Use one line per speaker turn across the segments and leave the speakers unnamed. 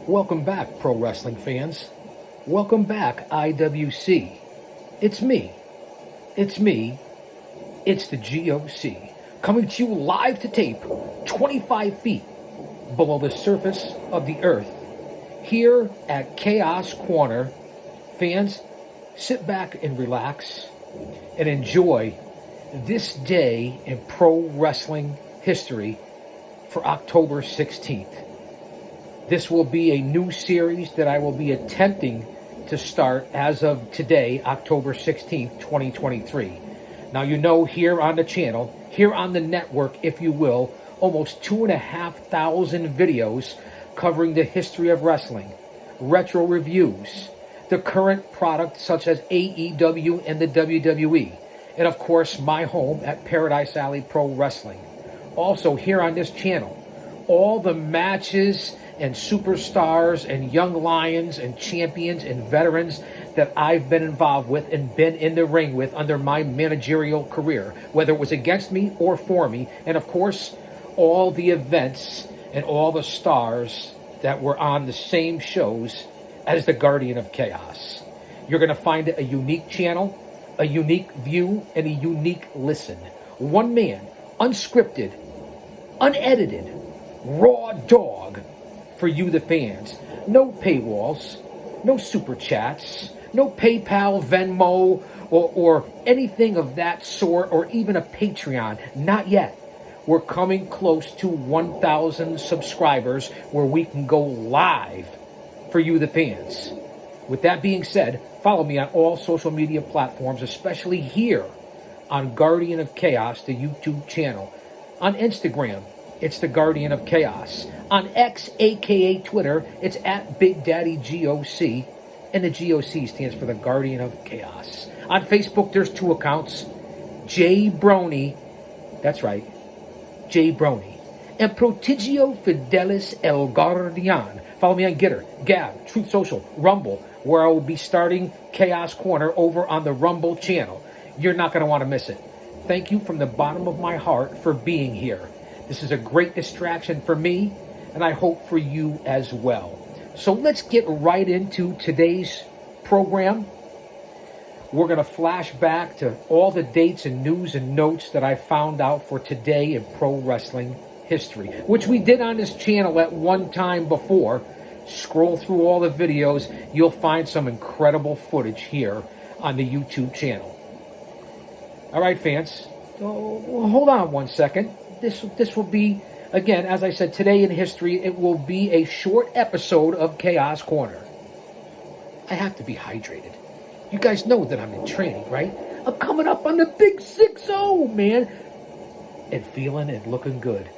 Welcome back, pro wrestling fans. Welcome back, IWC. It's me. It's me. It's the G.O.C. coming to you live to tape 25 feet below the surface of the earth here at Chaos Corner. Fans, sit back and relax and enjoy this day in pro wrestling history for October 16th. This will be a new series that I will be attempting to start as of today, October 16th, 2023. Now, you know, here on the channel, here on the network, if you will, almost 2,500 videos covering the history of wrestling, retro reviews, the current product such as AEW and the WWE, and of course, my home at Paradise Alley Pro Wrestling. Also, here on this channel, all the matches and superstars and young lions and champions and veterans that I've been involved with and been in the ring with under my managerial career, whether it was against me or for me, and of course, all the events and all the stars that were on the same shows as the Guardian of Chaos. You're going to find it a unique channel, a unique view, and a unique listen. One man, unscripted, unedited, raw dog for you, the fans. No paywalls, no super chats, no PayPal, Venmo, or anything of that sort, or even a Patreon. Not yet. We're coming close to 1,000 subscribers where we can go live for you, the fans. With that being said, follow me on all social media platforms, especially here on Guardian of Chaos, the YouTube channel. On Instagram, it's the Guardian of Chaos. On X, aka Twitter, it's at Big Daddy G.O.C. And the G.O.C. stands for the Guardian of Chaos. On Facebook, there's two accounts. J Brony, that's right, J Brony, and Prodigio Fidelis El Guardian. Follow me on Gitter, Gab, Truth Social, Rumble, where I will be starting Chaos Corner over on the Rumble channel. You're not going to want to miss it. Thank you from the bottom of my heart for being here. This is a great distraction for me, and I hope for you as well. So let's get right into today's program. We're going to flash back to all the dates and news and notes that I found out for today in pro wrestling history, which we did on this channel at one time before. Scroll through all the videos. You'll find some incredible footage here on the YouTube channel. All right, fans. Hold on one second. This will be, again, as I said, today in history, it will be a short episode of Chaos Corner. I have to be hydrated. You guys know that I'm in training, right? I'm coming up on the big 6-0, man. And feeling and looking good.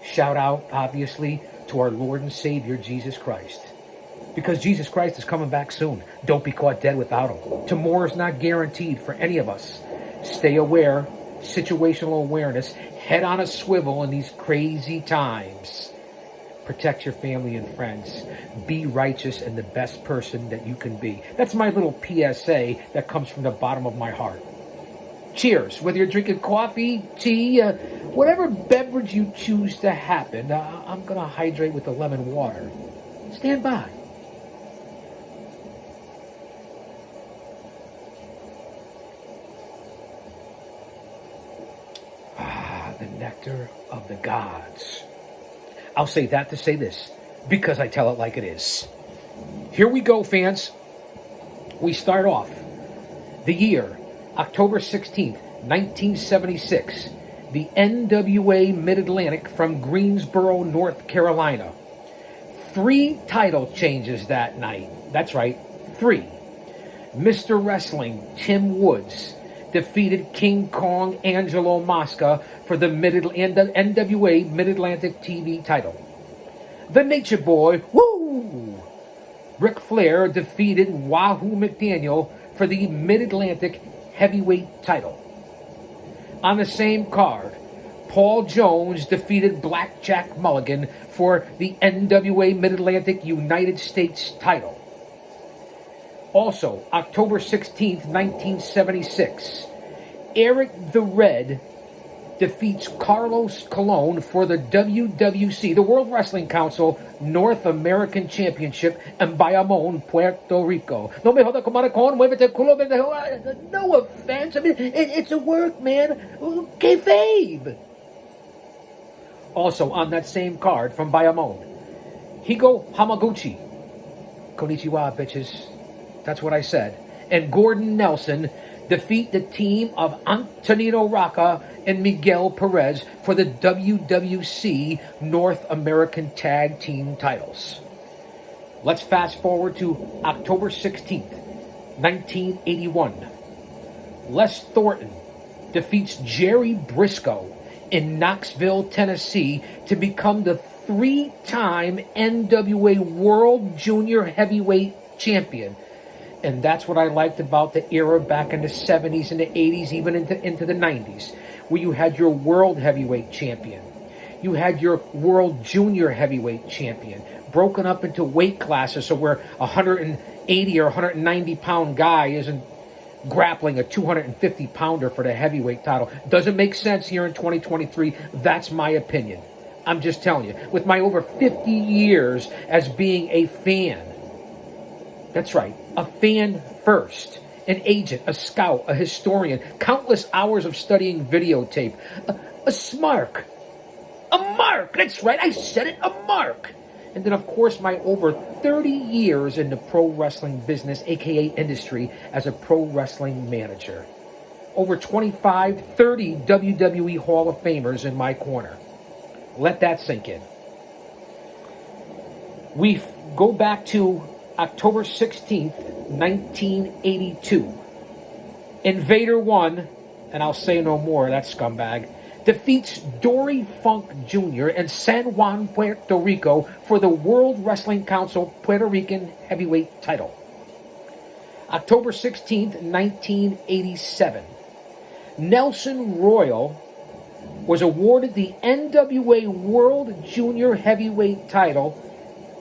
Shout out, obviously, to our Lord and Savior, Jesus Christ. Because Jesus Christ is coming back soon. Don't be caught dead without him. Tomorrow is not guaranteed for any of us. Stay aware, situational awareness, head on a swivel in these crazy times. Protect your family and friends. Be righteous and the best person that you can be. That's my little PSA that comes from the bottom of my heart. Cheers. Whether you're drinking coffee, tea, whatever beverage you choose to happen, I'm going to hydrate with the lemon water. Stand by. The nectar of the gods. I'll say that to say this, because I tell it like it is. Here we go, fans. We start off the year, October 16th, 1976. The NWA Mid-Atlantic from Greensboro, North Carolina. 3 title changes that night. That's right, 3. Mr. Wrestling, Tim Woods, defeated King Kong Angelo Mosca for the NWA Mid-Atlantic TV title. The Nature Boy, woo! Ric Flair defeated Wahoo McDaniel for the Mid-Atlantic Heavyweight title. On the same card, Paul Jones defeated Blackjack Mulligan for the NWA Mid-Atlantic United States title. Also, October 16th, 1976, Eric the Red defeats Carlos Colon for the WWC, the World Wrestling Council North American Championship in Bayamon, Puerto Rico. No me joda con maricón, muévete culo, no offense. I mean, it's a work, man. Kayfabe. Also on that same card from Bayamon, Higo Hamaguchi. Konnichiwa, bitches. That's what I said. And Gordon Nelson defeat the team of Antonino Rocca and Miguel Perez for the WWC North American Tag Team titles. Let's fast forward to October 16th, 1981. Les Thornton defeats Jerry Briscoe in Knoxville, Tennessee to become the three-time NWA World Junior Heavyweight Champion. And that's what I liked about the era back in the 70s and the 80s, even into the 90s, where you had your World Heavyweight Champion. You had your World Junior Heavyweight Champion, broken up into weight classes, so where a 180 or 190 pound guy isn't grappling a 250 pounder for the heavyweight title. Doesn't make sense here in 2023. That's my opinion. I'm just telling you, with my over 50 years as being a fan. That's right, a fan first, an agent, a scout, a historian, countless hours of studying videotape, a smark, a mark, that's right, I said it, a mark. And then, of course, my over 30 years in the pro wrestling business, aka industry, as a pro wrestling manager. Over 25, 30 WWE Hall of Famers in my corner. Let that sink in. We go back to October 16th, 1982. Invader 1, and I'll say no more, that scumbag, defeats Dory Funk Jr. in San Juan, Puerto Rico for the World Wrestling Council Puerto Rican Heavyweight title. October 16th, 1987. Nelson Royal was awarded the NWA World Junior Heavyweight title.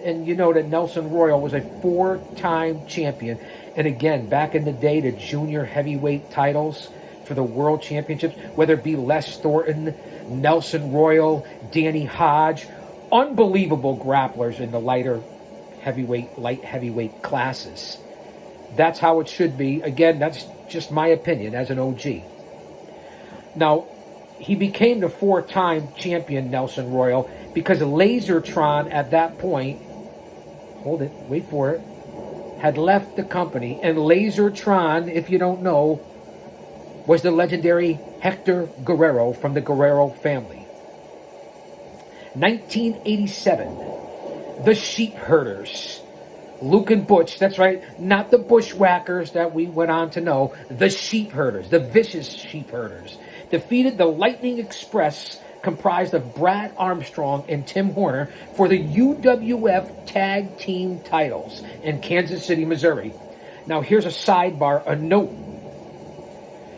And you know that Nelson Royal was a four-time champion. And again, back in the day, the junior heavyweight titles for the world championships, whether it be Les Thornton, Nelson Royal, Danny Hodge, unbelievable grapplers in the light heavyweight classes. That's how it should be. Again, that's just my opinion as an OG. Now, he became the four-time champion, Nelson Royal, because Lasertron at that point, hold it, wait for it, had left the company. And Lasertron, if you don't know, was the legendary Hector Guerrero from the Guerrero family. 1987, the Sheep Herders. Luke and Butch, that's right, not the Bushwhackers that we went on to know, the Sheep Herders, the vicious Sheep Herders, defeated the Lightning Express, comprised of Brad Armstrong and Tim Horner, for the UWF Tag Team titles in Kansas City, Missouri. Now, here's a sidebar, a note.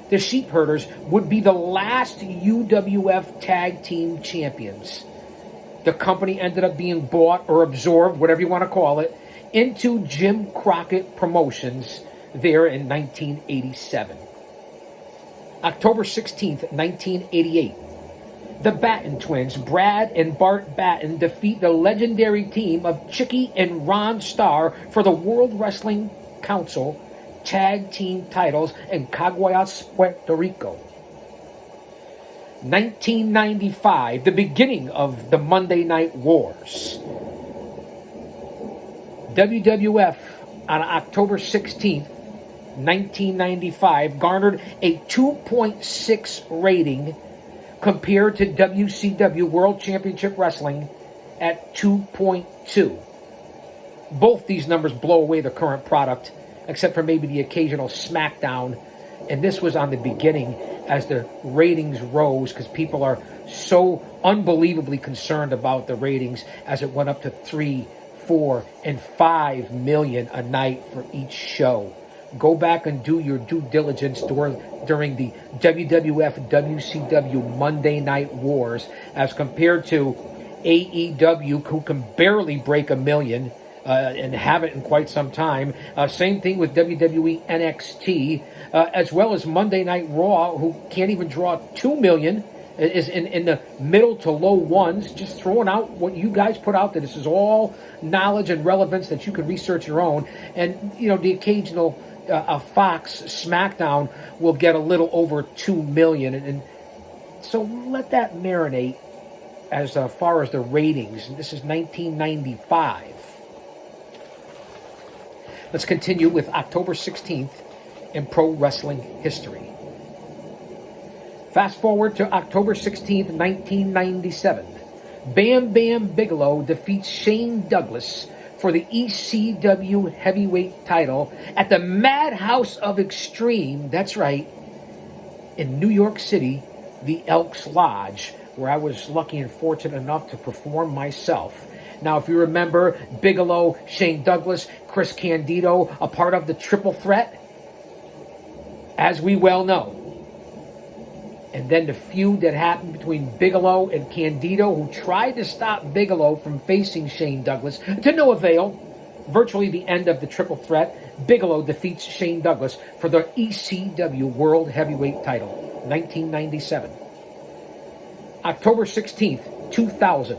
The Sheep Herders would be the last UWF Tag Team champions. The company ended up being bought or absorbed, whatever you want to call it, into Jim Crockett Promotions there in 1987. October 16th, 1988. The Batten twins, Brad and Bart Batten, defeat the legendary team of Chicky and Ron Starr for the World Wrestling Council Tag Team titles in Caguas, Puerto Rico. 1995, the beginning of the Monday Night Wars. WWF on October 16th, 1995, garnered a 2.6 rating compared to WCW World Championship Wrestling at 2.2. Both these numbers blow away the current product, except for maybe the occasional SmackDown. And this was on the beginning as the ratings rose, because people are so unbelievably concerned about the ratings as it went up to 3, 4, and 5 million a night for each show. Go back and do your due diligence during the WWF WCW Monday Night Wars as compared to AEW, who can barely break a million and haven't in quite some time. Same thing with WWE NXT, as well as Monday Night Raw, who can't even draw 2 million is in the middle to low ones, just throwing out what you guys put out there. This is all knowledge and relevance that you can research your own. And, the occasional Fox SmackDown will get a little over 2 million. And so let that marinate as far as the ratings. This is 1995. Let's continue with October 16th in pro wrestling history. Fast forward to October 16th, 1997. Bam Bam Bigelow defeats Shane Douglas for the ECW heavyweight title at the Madhouse of Extreme, that's right, in New York City, the Elks Lodge, where I was lucky and fortunate enough to perform myself. Now, if you remember, Bigelow, Shane Douglas, Chris Candido, a part of the Triple Threat, as we well know. And then the feud that happened between Bigelow and Candido, who tried to stop Bigelow from facing Shane Douglas, to no avail. Virtually the end of the Triple Threat, Bigelow defeats Shane Douglas for the ECW World Heavyweight title, 1997. October 16th, 2000.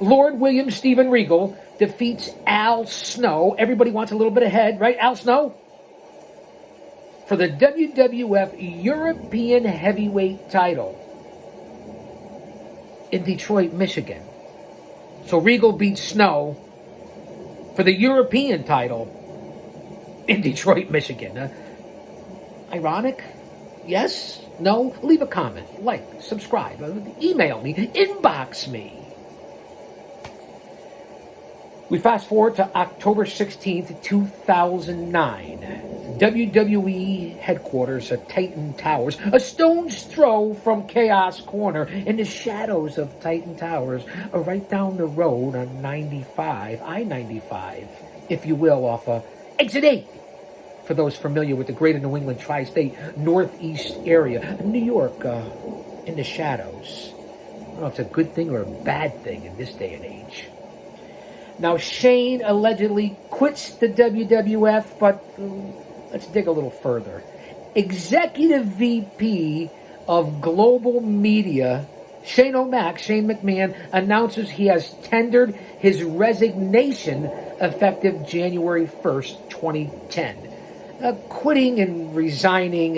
Lord William Steven Regal defeats Al Snow. Everybody wants a little bit ahead, right? Al Snow? For the WWF European Heavyweight title in Detroit, Michigan. So Regal beats Snow for the European title in Detroit, Michigan. Ironic? Yes? No? Leave a comment, like, subscribe, email me, inbox me. We fast forward to October 16th, 2009. WWE headquarters at Titan Towers, a stone's throw from Chaos Corner, in the shadows of Titan Towers, right down the road on I-95, if you will, off Exit 8. For those familiar with the greater New England tri-state northeast area, New York, in the shadows. I don't know if it's a good thing or a bad thing in this day and age. Now, Shane allegedly quits the WWF, but let's dig a little further. Executive VP of Global Media, Shane McMahon, announces he has tendered his resignation effective January 1st, 2010. Quitting and resigning,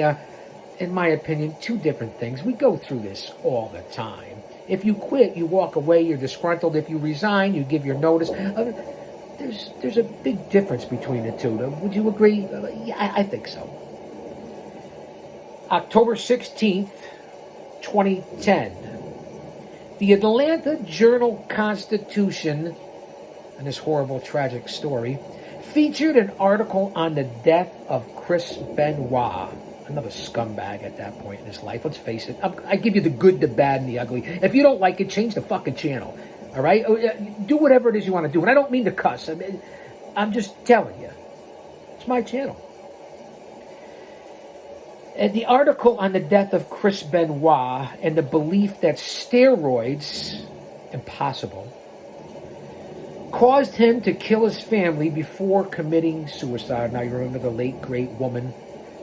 in my opinion, two different things. We go through this all the time. If you quit, you walk away, you're disgruntled. If you resign, you give your notice. There's a big difference between the two. Would you agree? Yeah, I think so. October 16th, 2010. The Atlanta Journal-Constitution, and this horrible, tragic story, featured an article on the death of Chris Benoit. Another scumbag at that point in his life. Let's face it. I give you the good, the bad, and the ugly. If you don't like it, change the fucking channel. All right? Do whatever it is you want to do. And I don't mean to cuss. I'm just telling you. It's my channel. And the article on the death of Chris Benoit and the belief that steroids, impossible, caused him to kill his family before committing suicide. Now, you remember the late, great woman,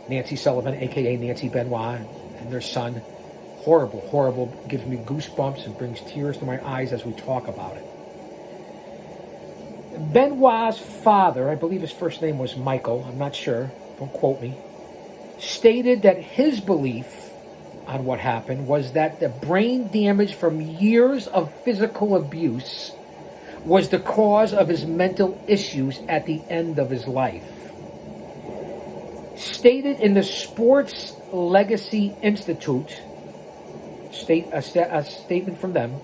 Nancy Sullivan, a.k.a. Nancy Benoit, and their son. Horrible, horrible. Gives me goosebumps and brings tears to my eyes as we talk about it. Benoit's father, I believe his first name was Michael, I'm not sure, don't quote me, stated that his belief on what happened was that the brain damage from years of physical abuse was the cause of his mental issues at the end of his life. Stated in the Sports Legacy Institute, a statement from them,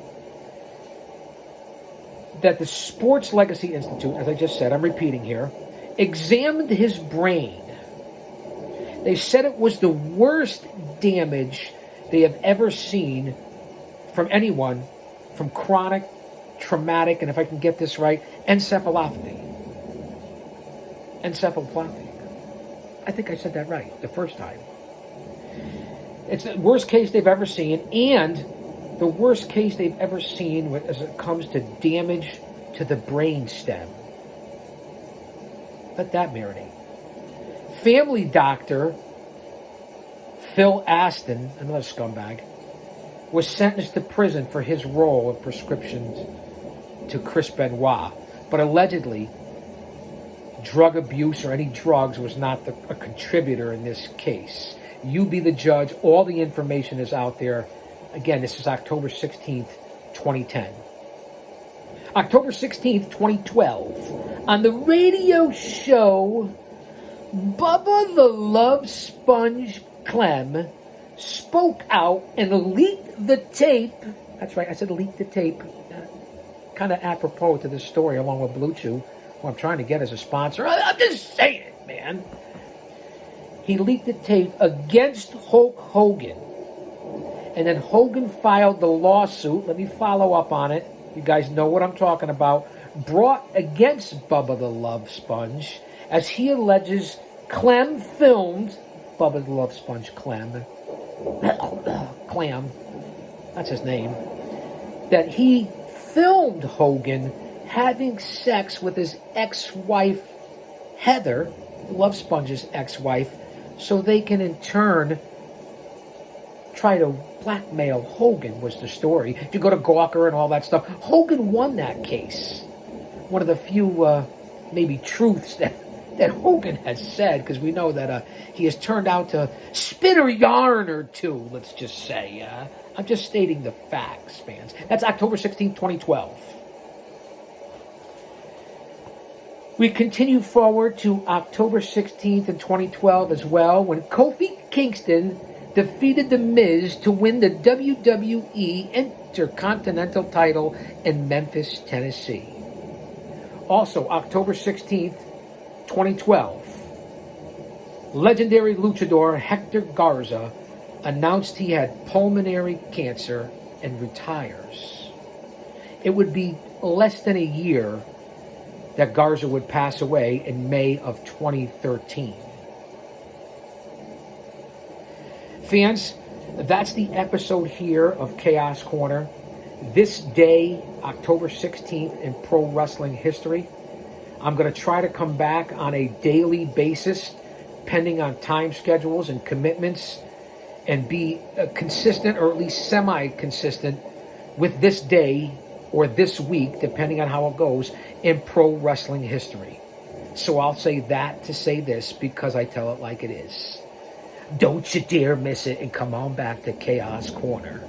that the Sports Legacy Institute, as I just said, I'm repeating here, examined his brain. They said it was the worst damage they have ever seen from anyone from chronic, traumatic, and if I can get this right, encephalopathy. Encephalopathy. I think I said that right the first time. It's the worst case they've ever seen, and the worst case they've ever seen as it comes to damage to the brain stem. Let that marinate. Family doctor Phil Aston, another scumbag, was sentenced to prison for his role in prescriptions to Chris Benoit. But allegedly, drug abuse or any drugs was not a contributor in this case. You be the judge. All the information is out there. Again, this is October 16th, 2010. October 16th, 2012. On the radio show, Bubba the Love Sponge Clem spoke out and leaked the tape. That's right, I said leaked the tape. Kind of apropos to this story, along with Blue Chew, who I'm trying to get as a sponsor. I'm just saying it, man. He leaked the tape against Hulk Hogan. And then Hogan filed the lawsuit. Let me follow up on it. You guys know what I'm talking about. Brought against Bubba the Love Sponge, as he alleges Clem filmed Bubba the Love Sponge Clem. Clam. That's his name. That he filmed Hogan having sex with his ex-wife, Heather, Love Sponge's ex-wife, so they can in turn try to blackmail Hogan, was the story. If you go to Gawker and all that stuff, Hogan won that case. One of the few, maybe truths that Hogan has said, because we know that he has turned out to spit a yarn or two, let's just say. I'm just stating the facts, fans. That's October 16th, 2012. We continue forward to October 16th in 2012 as well, when Kofi Kingston defeated The Miz to win the WWE Intercontinental title in Memphis, Tennessee. Also, October 16th, 2012, legendary luchador Hector Garza announced he had pulmonary cancer and retires. It would be less than a year that Garza would pass away in May of 2013. Fans, that's the episode here of Chaos Corner. This day, October 16th, in pro wrestling history. I'm going to try to come back on a daily basis, pending on time schedules and commitments, and be consistent, or at least semi-consistent, with this day or this week, depending on how it goes, in pro wrestling history. So I'll say that to say this, because I tell it like it is. Don't you dare miss it, and come on back to Chaos Corner.